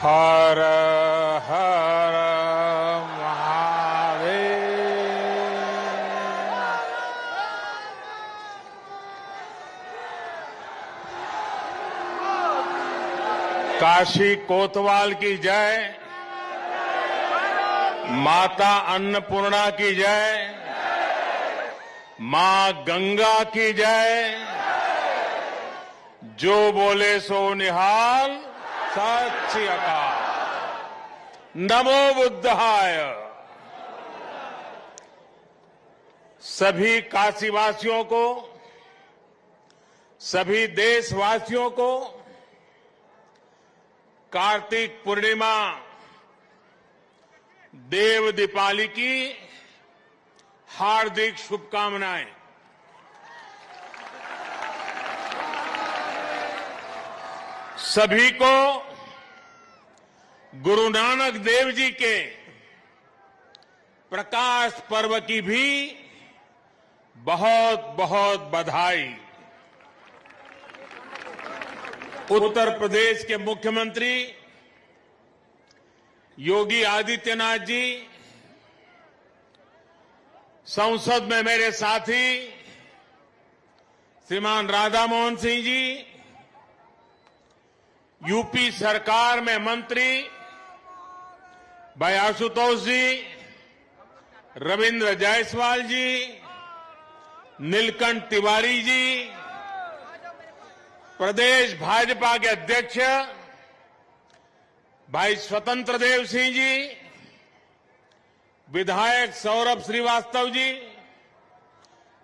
हर हर महादेव। काशी कोतवाल की जय, माता अन्नपूर्णा की जय, मां गंगा की जय। जो बोले सो निहाल, सत श्री अकाल। नमो बुद्धाय। सभी काशीवासियों को, सभी देशवासियों को कार्तिक पूर्णिमा देव दीपावली की हार्दिक शुभकामनाएं। सभी को गुरु नानक देव जी के प्रकाश पर्व की भी बहुत बहुत बधाई। उत्तर प्रदेश के मुख्यमंत्री योगी आदित्यनाथ जी, संसद में मेरे साथी श्रीमान राधा मोहन सिंह जी, यूपी सरकार में मंत्री भाई आशुतोष जी, रविंद्र जायसवाल जी, नीलकंठ तिवारी जी, प्रदेश भाजपा के अध्यक्ष भाई स्वतंत्र देव सिंह जी, विधायक सौरभ श्रीवास्तव जी,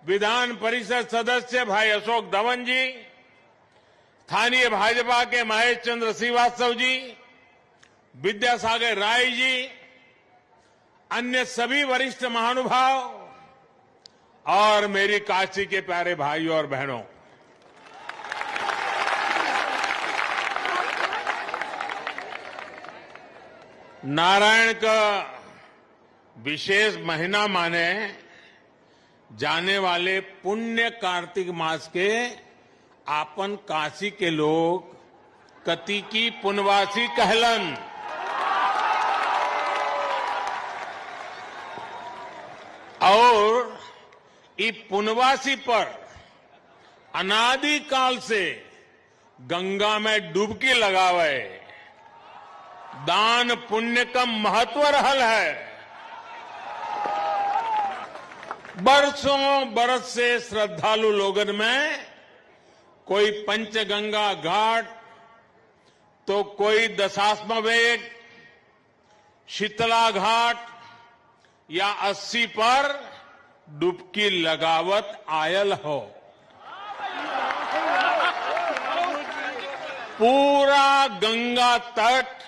विधान परिषद सदस्य भाई अशोक धवन जी, स्थानीय भाजपा के महेश चंद्र श्रीवास्तव जी, विद्यासागर राय जी, अन्य सभी वरिष्ठ महानुभाव और मेरी काशी के प्यारे भाइयों और बहनों, नारायण का विशेष महीना माने जाने वाले पुण्य कार्तिक मास के आपन काशी के लोग कति की पुनवासी कहलन। और ई पुनवासी पर अनादि काल से गंगा में डुबकी लगावे दान पुण्य का महत्व रहल है। बरसों बरस से श्रद्धालु लोगन में कोई पंचगंगा घाट, तो कोई दशाश्वमेध, शीतला घाट या 80 पर डुबकी लगावत आयल हो। पूरा गंगा तट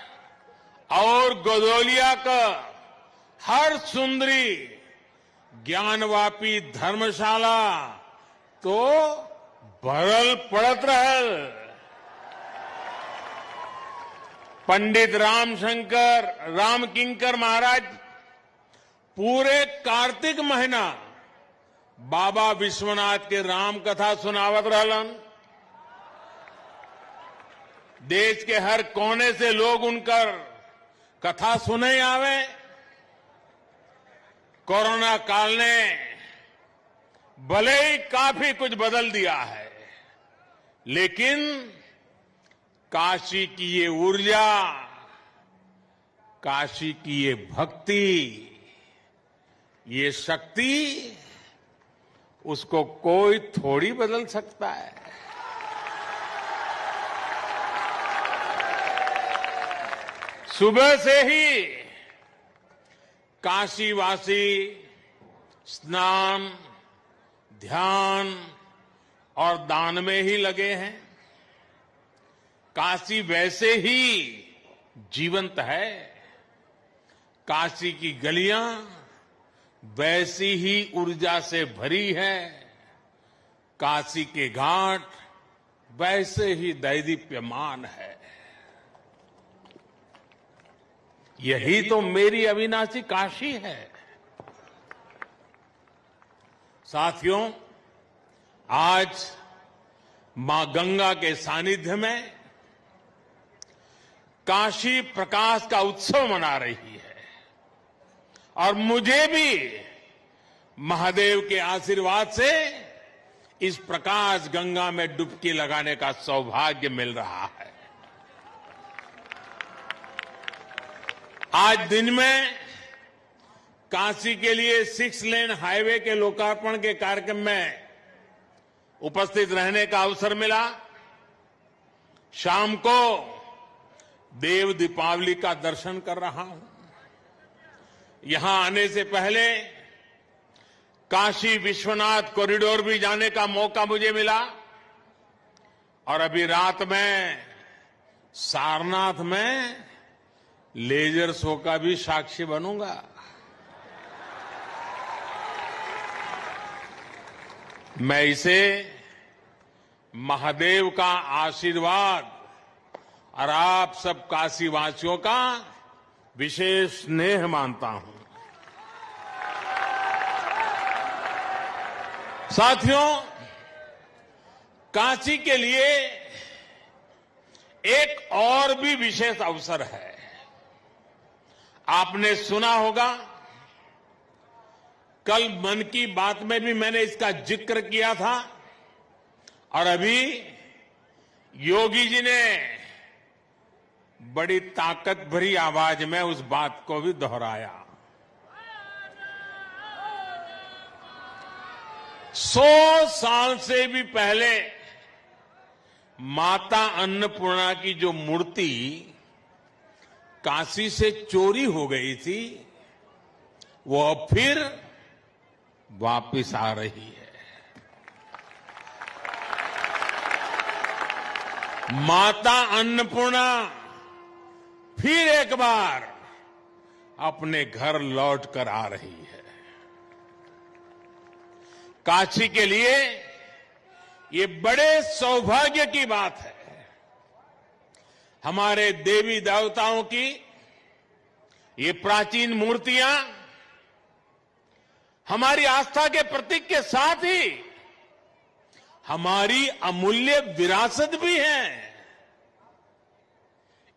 और गोदौलिया का हर सुंदरी ज्ञानवापी धर्मशाला तो भरल पड़त रहल। पंडित राम किंकर महाराज पूरे कार्तिक महीना बाबा विश्वनाथ के राम कथा सुनावत रहलन। देश के हर कोने से लोग उनकर कथा सुने आवे। कोरोना काल ने भले ही काफी कुछ बदल दिया है, लेकिन काशी की ये ऊर्जा, काशी की ये भक्ति, ये शक्ति, उसको कोई थोड़ी बदल सकता है। सुबह से ही काशीवासी स्नान, ध्यान और दान में ही लगे हैं। काशी वैसे ही जीवंत है। काशी की गलियां वैसी ही ऊर्जा से भरी है। काशी के घाट वैसे ही दैदीप्यमान है। यही तो मेरी अविनाशी काशी है। साथियों, आज मां गंगा के सानिध्य में काशी प्रकाश का उत्सव मना रही है और मुझे भी महादेव के आशीर्वाद से इस प्रकाश गंगा में डुबकी लगाने का सौभाग्य मिल रहा है। आज दिन में काशी के लिए 6 लेन हाईवे के लोकार्पण के कार्यक्रम में उपस्थित रहने का अवसर मिला। शाम को देव दीपावली का दर्शन कर रहा हूं। यहां आने से पहले काशी विश्वनाथ कॉरिडोर भी जाने का मौका मुझे मिला और अभी रात में सारनाथ में लेजर शो का भी साक्षी बनूंगा। मैं इसे महादेव का आशीर्वाद और आप सब काशीवासियों का विशेष स्नेह मानता हूं। साथियों, काशी के लिए एक और भी विशेष अवसर है। आपने सुना होगा, कल मन की बात में भी मैंने इसका जिक्र किया था और अभी योगी जी ने बड़ी ताकत भरी आवाज में उस बात को भी दोहराया। 100 साल से भी पहले माता अन्नपूर्णा की जो मूर्ति काशी से चोरी हो गई थी, वो अब फिर वापिस आ रही है। माता अन्नपूर्णा फिर एक बार अपने घर लौट कर आ रही है। काशी के लिए ये बड़े सौभाग्य की बात है। हमारे देवी देवताओं की ये प्राचीन मूर्तियां हमारी आस्था के प्रतीक के साथ ही हमारी अमूल्य विरासत भी है।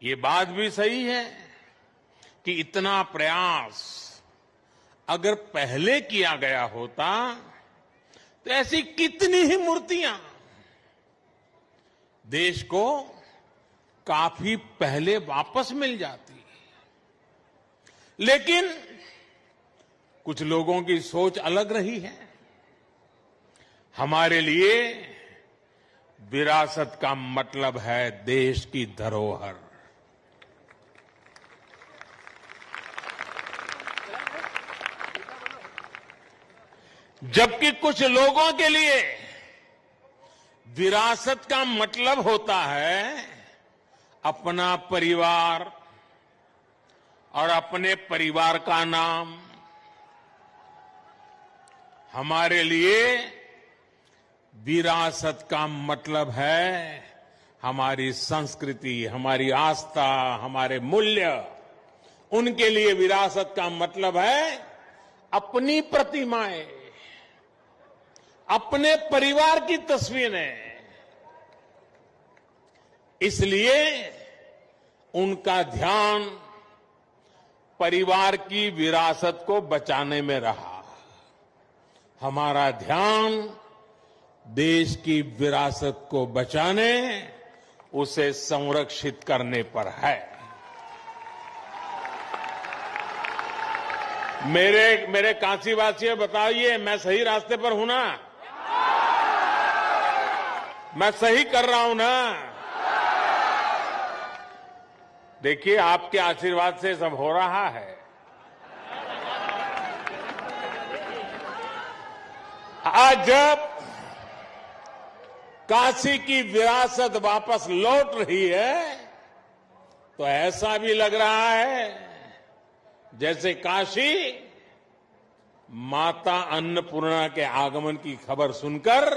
ये बात भी सही है कि इतना प्रयास अगर पहले किया गया होता तो ऐसी कितनी ही मूर्तियां देश को काफी पहले वापस मिल जाती। लेकिन कुछ लोगों की सोच अलग रही है। हमारे लिए विरासत का मतलब है देश की धरोहर। जबकि कुछ लोगों के लिए विरासत का मतलब होता है अपना परिवार और अपने परिवार का नाम। हमारे लिए विरासत का मतलब है हमारी संस्कृति, हमारी आस्था, हमारे मूल्य। उनके लिए विरासत का मतलब है अपनी प्रतिमाएं, अपने परिवार की तस्वीरें। इसलिए उनका ध्यान परिवार की विरासत को बचाने में रहा। हमारा ध्यान देश की विरासत को बचाने, उसे संरक्षित करने पर है। मेरे काशीवासियों, बताइए मैं सही रास्ते पर हूं ना? मैं सही कर रहा हूं ना? देखिए, आपके आशीर्वाद से सब हो रहा है। आज जब काशी की विरासत वापस लौट रही है तो ऐसा भी लग रहा है जैसे काशी माता अन्नपूर्णा के आगमन की खबर सुनकर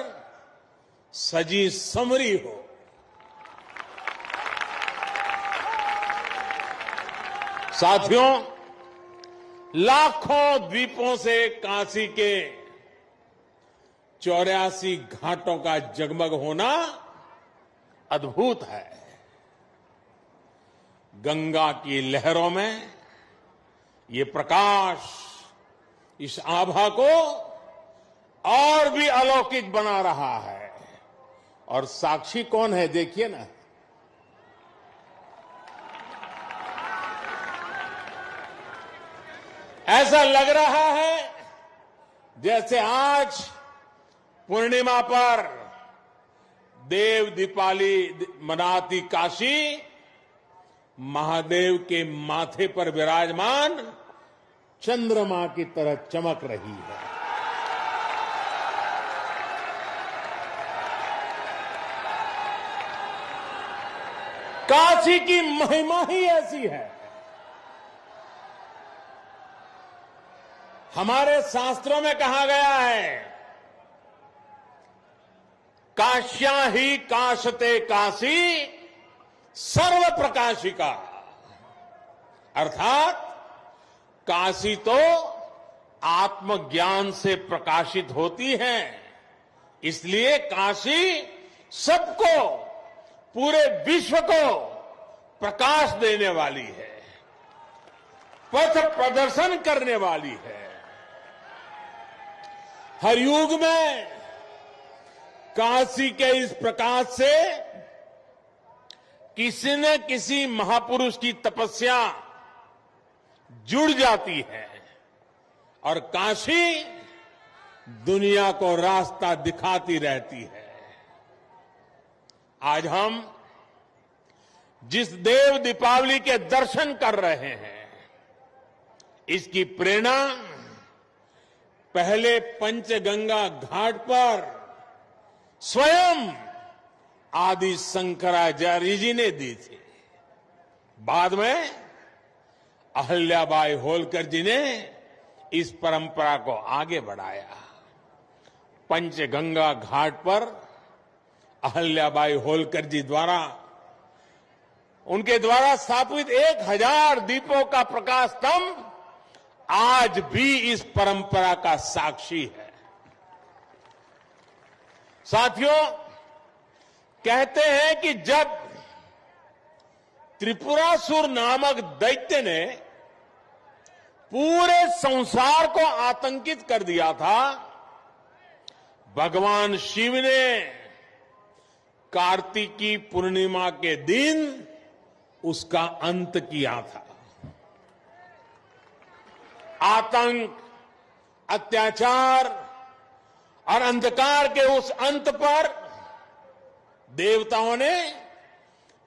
सजी संवरी हो। साथियों, लाखों द्वीपों से काशी के 84 घाटों का जगमग होना अद्भुत है। गंगा की लहरों में ये प्रकाश इस आभा को और भी अलौकिक बना रहा है। और साक्षी कौन है देखिए ना, ऐसा लग रहा है जैसे आज पूर्णिमा पर देव दीपावली मनाती काशी महादेव के माथे पर विराजमान चंद्रमा की तरह चमक रही है। काशी की महिमा ही ऐसी है। हमारे शास्त्रों में कहा गया है, काश्यां ही काशते काशी सर्व प्रकाशिका, अर्थात काशी तो आत्मज्ञान से प्रकाशित होती है, इसलिए काशी सबको, पूरे विश्व को प्रकाश देने वाली है, पथ प्रदर्शन करने वाली है। हर युग में काशी के इस प्रकाश से किसी न किसी महापुरुष की तपस्या जुड़ जाती है और काशी दुनिया को रास्ता दिखाती रहती है। आज हम जिस देव दीपावली के दर्शन कर रहे हैं, इसकी प्रेरणा पहले पंचगंगा घाट पर स्वयं आदि शंकराचार्य जी ने दी थी। बाद में अहल्याबाई होलकर जी ने इस परंपरा को आगे बढ़ाया। पंचगंगा घाट पर अहल्याबाई होलकर जी द्वारा, उनके द्वारा स्थापित 1000 दीपों का प्रकाश स्तंभ आज भी इस परंपरा का साक्षी है। साथियों, कहते हैं कि जब त्रिपुरासुर नामक दैत्य ने पूरे संसार को आतंकित कर दिया था, भगवान शिव ने कार्तिकी पूर्णिमा के दिन उसका अंत किया था। आतंक, अत्याचार और अंधकार के उस अंत पर देवताओं ने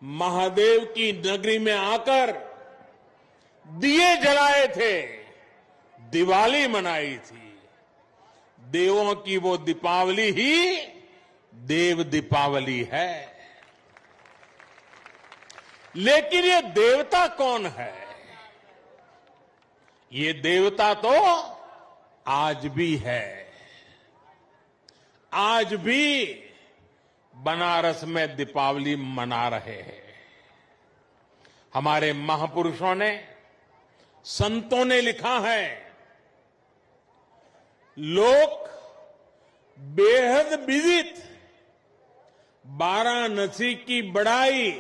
महादेव की नगरी में आकर दिए जलाए थे, दिवाली मनाई थी। देवों की वो दीपावली ही देव दीपावली है। लेकिन ये देवता कौन है? ये देवता तो आज भी है। आज भी बनारस में दीपावली मना रहे हैं। हमारे महापुरुषों ने, संतों ने लिखा है, लोक बेहद विदित वाराणसी की बड़ाई,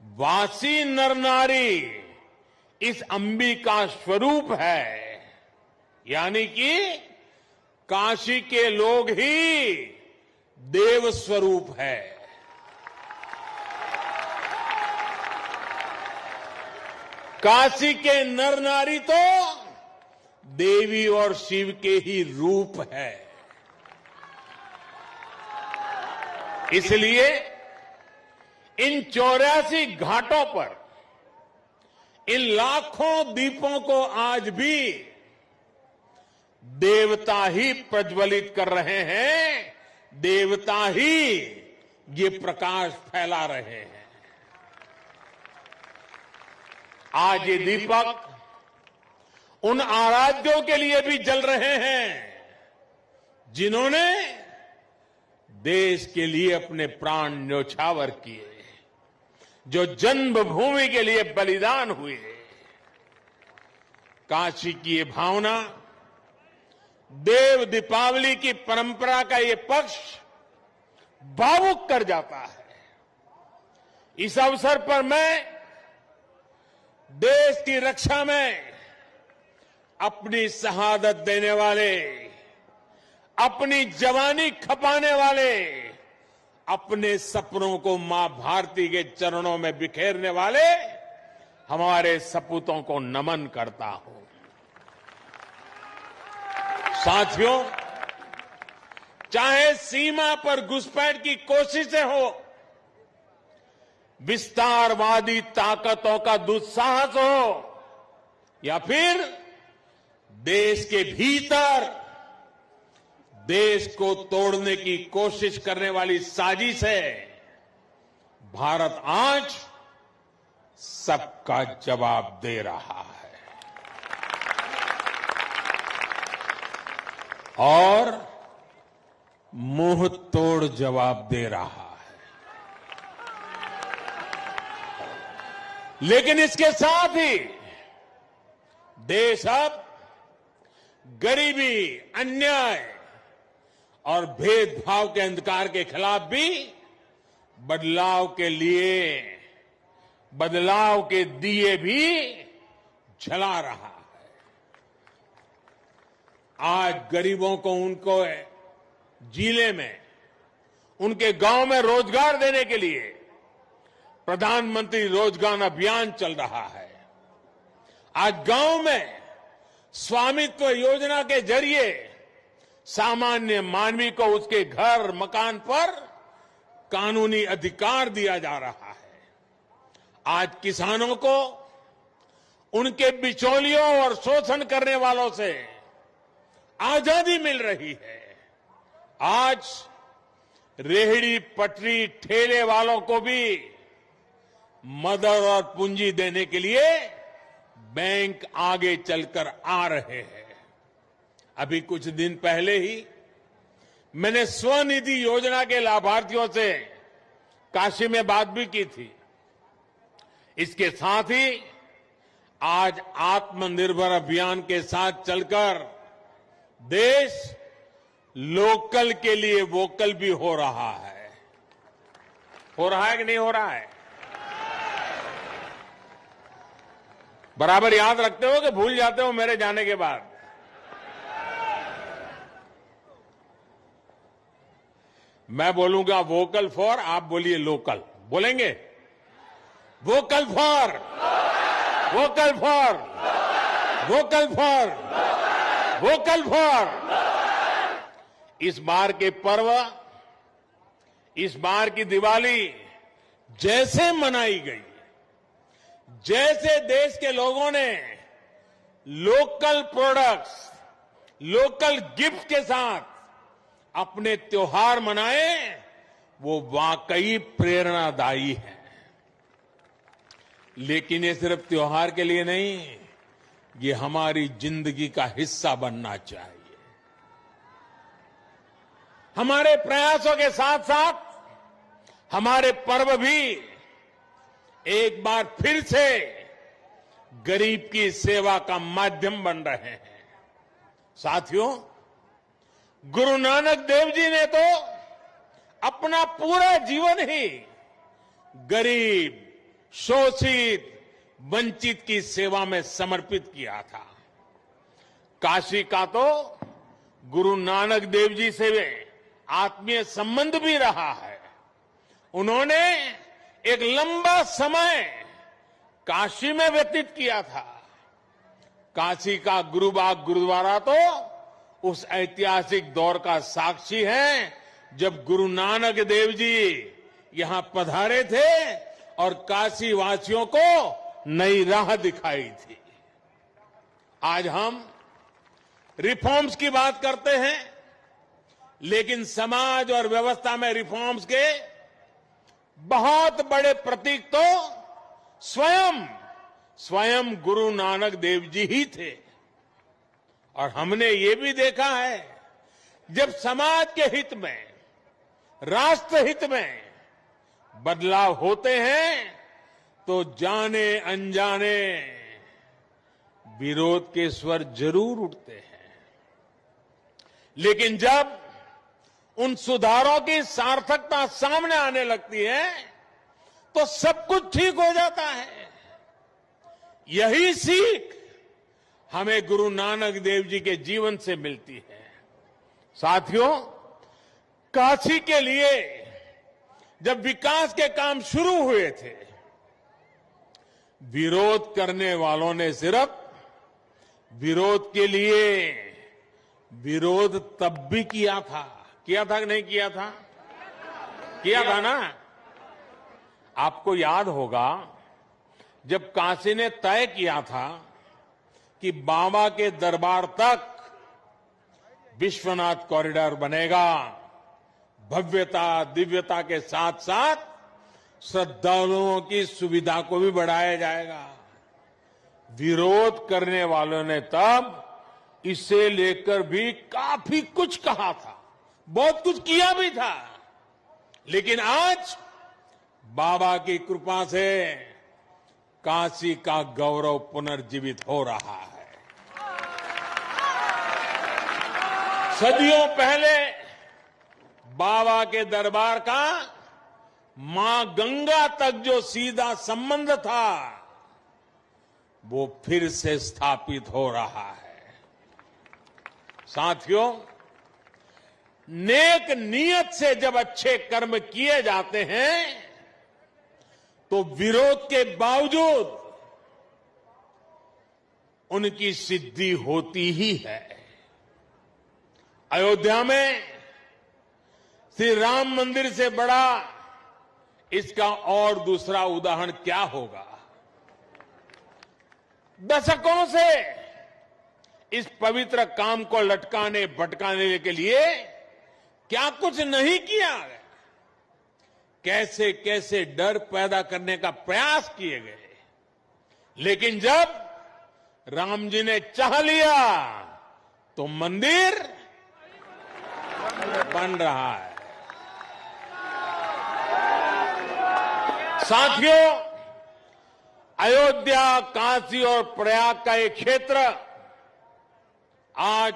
वासी नर नारी इस अंबिका स्वरूप है। यानी कि काशी के लोग ही देव स्वरूप है। काशी के नर नारी तो देवी और शिव के ही रूप है। इसलिए इन 84 घाटों पर इन लाखों दीपों को आज भी देवता ही प्रज्वलित कर रहे हैं, देवता ही ये प्रकाश फैला रहे हैं। आज ये दीपक उन आराध्यों के लिए भी जल रहे हैं जिन्होंने देश के लिए अपने प्राण न्योछावर किए, जो जन्मभूमि के लिए बलिदान हुए। काशी की ये भावना, देव दीपावली की परंपरा का ये पक्ष भावुक कर जाता है। इस अवसर पर मैं देश की रक्षा में अपनी शहादत देने वाले, अपनी जवानी खपाने वाले, अपने सपनों को मां भारती के चरणों में बिखेरने वाले हमारे सपूतों को नमन करता हूं। साथियों, चाहे सीमा पर घुसपैठ की कोशिशें हो, विस्तारवादी ताकतों का दुस्साहस हो, या फिर देश के भीतर देश को तोड़ने की कोशिश करने वाली साजिश है, भारत आज सबका जवाब दे रहा है और मुंह तोड़ जवाब दे रहा है। लेकिन इसके साथ ही देश अब गरीबी, अन्याय और भेदभाव के अंधकार के खिलाफ भी बदलाव के लिए बदलाव के दिए भी जला रहा है। आज गरीबों को उनको जिले में, उनके गांव में रोजगार देने के लिए प्रधानमंत्री रोजगार अभियान चल रहा है। आज गांव में स्वामित्व योजना के जरिए सामान्य मानवी को उसके घर, मकान पर कानूनी अधिकार दिया जा रहा है। आज किसानों को उनके बिचौलियों और शोषण करने वालों से आजादी मिल रही है। आज रेहड़ी पटरी ठेले वालों को भी मदद और पूंजी देने के लिए बैंक आगे चलकर आ रहे हैं। अभी कुछ दिन पहले ही मैंने स्वनिधि योजना के लाभार्थियों से काशी में बात भी की थी। इसके साथ ही आज आत्मनिर्भर अभियान के साथ चलकर देश लोकल के लिए वोकल भी हो रहा है। हो रहा है कि नहीं हो रहा है? बराबर याद रखते हो कि भूल जाते हो मेरे जाने के बाद? मैं बोलूंगा वोकल फॉर, आप बोलिए लोकल। बोलेंगे? Vocal for, vocal for, vocal for, vocal for. इस बार के पर्व, इस बार की दिवाली जैसे मनाई गई, जैसे देश के लोगों ने लोकल प्रोडक्ट्स, लोकल गिफ्ट के साथ अपने त्योहार मनाए, वो वाकई प्रेरणादायी है। लेकिन ये सिर्फ त्योहार के लिए नहीं, ये हमारी जिंदगी का हिस्सा बनना चाहिए। हमारे प्रयासों के साथ साथ हमारे पर्व भी एक बार फिर से गरीब की सेवा का माध्यम बन रहे हैं। साथियों, गुरु नानक देव जी ने तो अपना पूरा जीवन ही गरीब, शोषित, वंचित की सेवा में समर्पित किया था। काशी का तो गुरु नानक देव जी से आत्मीय संबंध भी रहा है। उन्होंने एक लंबा समय काशी में व्यतीत किया था। काशी का गुरुबाग गुरुद्वारा तो उस ऐतिहासिक दौर का साक्षी है जब गुरु नानक देव जी यहां पधारे थे और काशी वासियों को नई राह दिखाई थी। आज हम रिफॉर्म्स की बात करते हैं, लेकिन समाज और व्यवस्था में रिफॉर्म्स के बहुत बड़े प्रतीक तो स्वयं गुरु नानक देव जी ही थे। और हमने ये भी देखा है, जब समाज के हित में, राष्ट्र हित में बदलाव होते हैं तो जाने अनजाने विरोध के स्वर जरूर उठते हैं। लेकिन जब उन सुधारों की सार्थकता सामने आने लगती है तो सब कुछ ठीक हो जाता है। यही सीख हमें गुरु नानक देव जी के जीवन से मिलती है। साथियों, काशी के लिए जब विकास के काम शुरू हुए थे, विरोध करने वालों ने सिर्फ विरोध के लिए विरोध तब भी किया था कि नहीं किया था? किया था ना। आपको याद होगा जब काशी ने तय किया था कि बाबा के दरबार तक विश्वनाथ कॉरिडोर बनेगा, भव्यता दिव्यता के साथ साथ श्रद्धालुओं की सुविधा को भी बढ़ाया जाएगा। विरोध करने वालों ने तब इसे लेकर भी काफी कुछ कहा था, बहुत कुछ किया भी था, लेकिन आज बाबा की कृपा से काशी का गौरव पुनर्जीवित हो रहा है। सदियों पहले बाबा के दरबार का मां गंगा तक जो सीधा संबंध था, वो फिर से स्थापित हो रहा है। साथियों, नेक नियत से जब अच्छे कर्म किए जाते हैं तो विरोध के बावजूद उनकी सिद्धि होती ही है। अयोध्या में श्री राम मंदिर से बड़ा इसका और दूसरा उदाहरण क्या होगा? दशकों से इस पवित्र काम को लटकाने भटकाने के लिए क्या कुछ नहीं किया गया, कैसे कैसे डर पैदा करने का प्रयास किए गए, लेकिन जब राम जी ने चाह लिया तो मंदिर बन रहा है। साथियों, अयोध्या, काशी और प्रयाग का एक क्षेत्र आज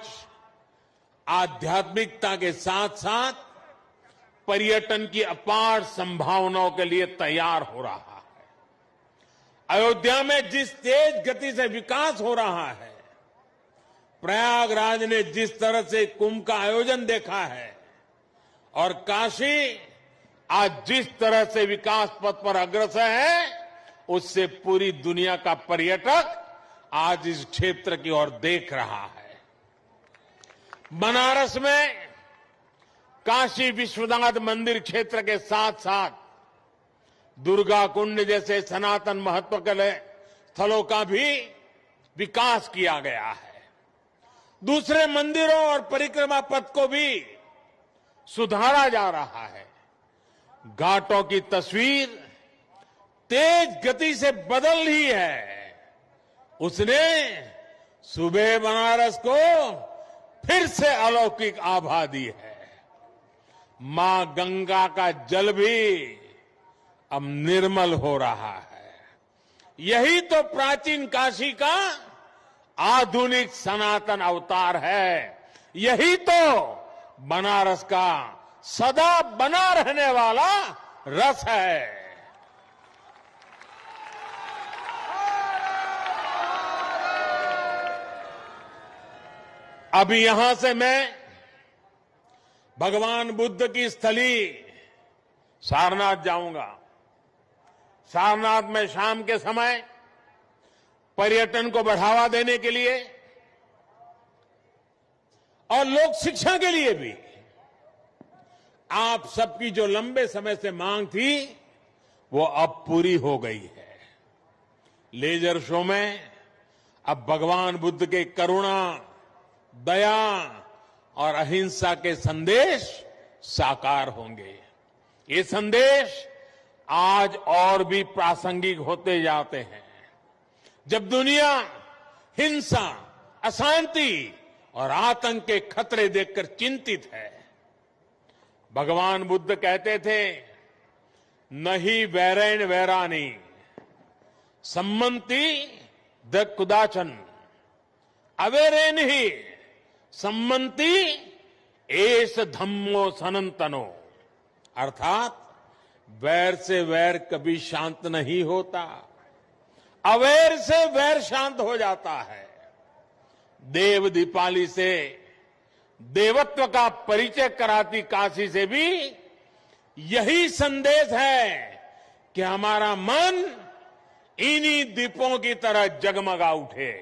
आध्यात्मिकता के साथ साथ पर्यटन की अपार संभावनाओं के लिए तैयार हो रहा है। अयोध्या में जिस तेज गति से विकास हो रहा है, प्रयागराज ने जिस तरह से कुंभ का आयोजन देखा है, और काशी आज जिस तरह से विकास पथ पर अग्रसर है, उससे पूरी दुनिया का पर्यटक आज इस क्षेत्र की ओर देख रहा है। बनारस में काशी विश्वनाथ मंदिर क्षेत्र के साथ साथ दुर्गा कुंड जैसे सनातन महत्व के स्थलों का भी विकास किया गया है। दूसरे मंदिरों और परिक्रमा पथ को भी सुधारा जा रहा है। घाटों की तस्वीर तेज गति से बदल रही है। उसने सुबह बनारस को फिर से अलौकिक आभा दी है। मां गंगा का जल भी अब निर्मल हो रहा है। यही तो प्राचीन काशी का आधुनिक सनातन अवतार है। यही तो बनारस का सदा बना रहने वाला रस है। अभी यहां से मैं भगवान बुद्ध की स्थली सारनाथ जाऊंगा। सारनाथ में शाम के समय पर्यटन को बढ़ावा देने के लिए और लोक शिक्षा के लिए भी आप सबकी जो लंबे समय से मांग थी, वो अब पूरी हो गई है। लेजर शो में अब भगवान बुद्ध के करुणा, दया और अहिंसा के संदेश साकार होंगे। ये संदेश आज और भी प्रासंगिक होते जाते हैं। जब दुनिया हिंसा, अशांति और आतंक के खतरे देखकर चिंतित है, भगवान बुद्ध कहते थे, नहीं वैरेण वैरानी सम्मति द कुदाचन अवेरेन ही सम्मति एस धम्मो सनंतनो। अर्थात वैर से वैर कभी शांत नहीं होता, अवैर से वैर शांत हो जाता है। देव दीपावली से देवत्व का परिचय कराती काशी से भी यही संदेश है कि हमारा मन इन्हीं दीपों की तरह जगमगा उठे,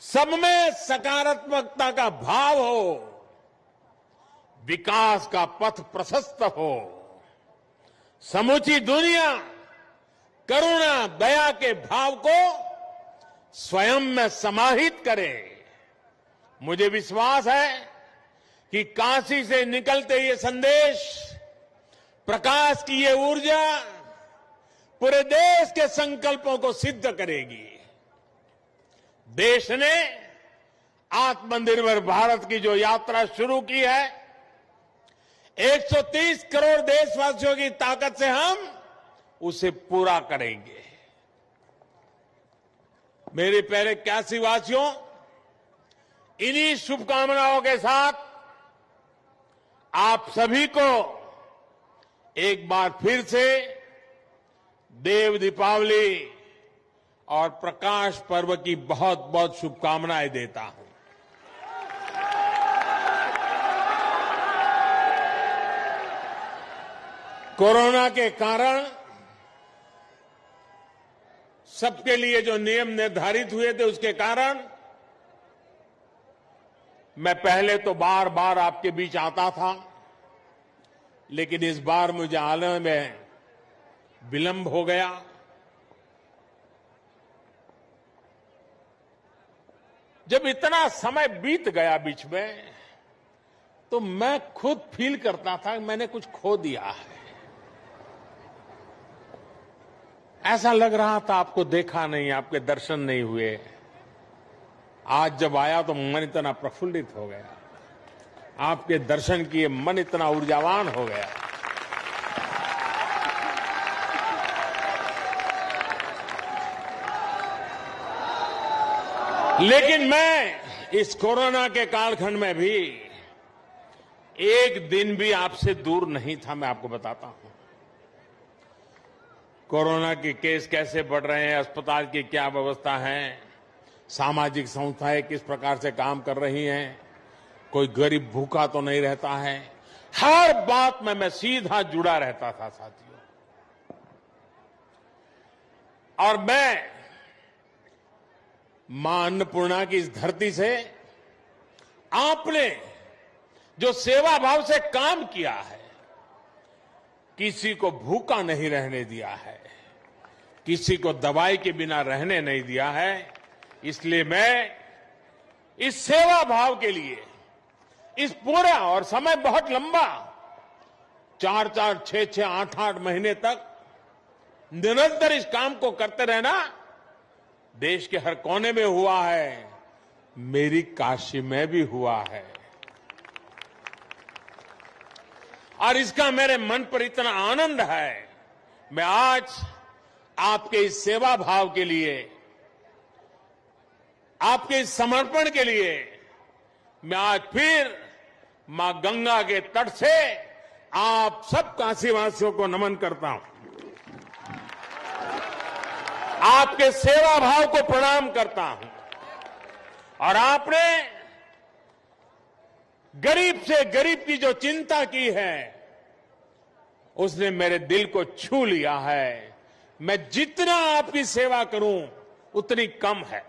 सब में सकारात्मकता का भाव हो, विकास का पथ प्रशस्त हो, समूची दुनिया करुणा दया के भाव को स्वयं में समाहित करे। मुझे विश्वास है कि काशी से निकलते ये संदेश, प्रकाश की ये ऊर्जा पूरे देश के संकल्पों को सिद्ध करेगी। देश ने आत्मनिर्भर भारत की जो यात्रा शुरू की है, 130 करोड़ देशवासियों की ताकत से हम उसे पूरा करेंगे। मेरे प्यारे काशीवासियों, इन्हीं शुभकामनाओं के साथ आप सभी को एक बार फिर से देव दीपावली और प्रकाश पर्व की बहुत बहुत शुभकामनाएं देता हूं। कोरोना के कारण सबके लिए जो नियम निर्धारित हुए थे, उसके कारण मैं पहले तो बार बार आपके बीच आता था, लेकिन इस बार मुझे आने में विलंब हो गया। जब इतना समय बीत गया बीच में, तो मैं खुद फील करता था कि मैंने कुछ खो दिया है। ऐसा लग रहा था आपको देखा नहीं, आपके दर्शन नहीं हुए। आज जब आया तो मन इतना प्रफुल्लित हो गया, आपके दर्शन किए मन इतना ऊर्जावान हो गया। लेकिन मैं इस कोरोना के कालखंड में भी एक दिन भी आपसे दूर नहीं था। मैं आपको बताता हूं कोरोना के केस कैसे बढ़ रहे हैं, अस्पताल की क्या व्यवस्था है, सामाजिक संस्थाएं किस प्रकार से काम कर रही हैं, कोई गरीब भूखा तो नहीं रहता है। हर बात में मैं सीधा जुड़ा रहता था साथियों। और मैं मां अन्नपूर्णा की इस धरती से आपने जो सेवा भाव से काम किया है, किसी को भूखा नहीं रहने दिया है, किसी को दवाई के बिना रहने नहीं दिया है, इसलिए मैं इस सेवा भाव के लिए इस पूरा, और समय बहुत लंबा, 4-4, 6-6, 8-8 महीने तक निरंतर इस काम को करते रहना देश के हर कोने में हुआ है, मेरी काशी में भी हुआ है। और इसका मेरे मन पर इतना आनंद है, मैं आज आपके इस सेवा भाव के लिए, आपके इस समर्पण के लिए मैं आज फिर मां गंगा के तट से आप सब काशीवासियों को नमन करता हूं, आपके सेवा भाव को प्रणाम करता हूं। और आपने गरीब से गरीब की जो चिंता की है, उसने मेरे दिल को छू लिया है। मैं जितना आपकी सेवा करूं उतनी कम है।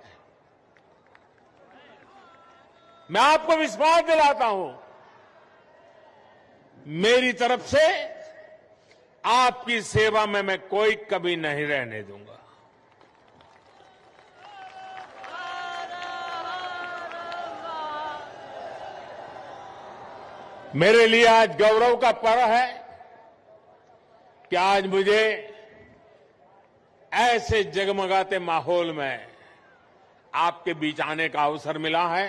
मैं आपको विश्वास दिलाता हूं, मेरी तरफ से आपकी सेवा में मैं कोई कमी नहीं रहने दूंगा। मेरे लिए आज गौरव का पर्व है कि आज मुझे ऐसे जगमगाते माहौल में आपके बीच आने का अवसर मिला है।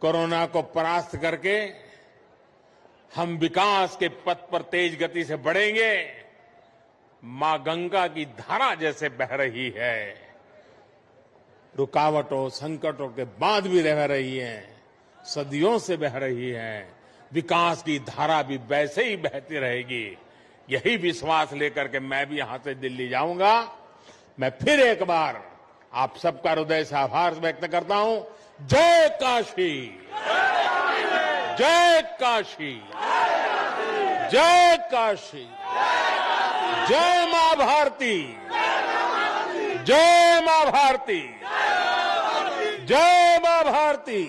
कोरोना को परास्त करके हम विकास के पथ पर तेज गति से बढ़ेंगे। मां गंगा की धारा जैसे बह रही है, रुकावटों संकटों के बाद भी रह रही है, सदियों से बह रही है। विकास की धारा भी वैसे ही बहती रहेगी। यही विश्वास लेकर के मैं भी यहां से दिल्ली जाऊंगा। मैं फिर एक बार आप सबका हृदय से आभार व्यक्त करता हूं। जय काशी, जय काशी, जय काशी, जय मां भारती, जय मां भारती, जय मां भारती,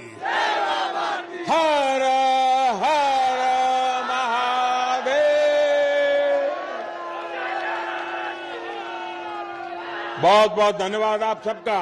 हर हर महादेव। बहुत बहुत धन्यवाद आप सबका।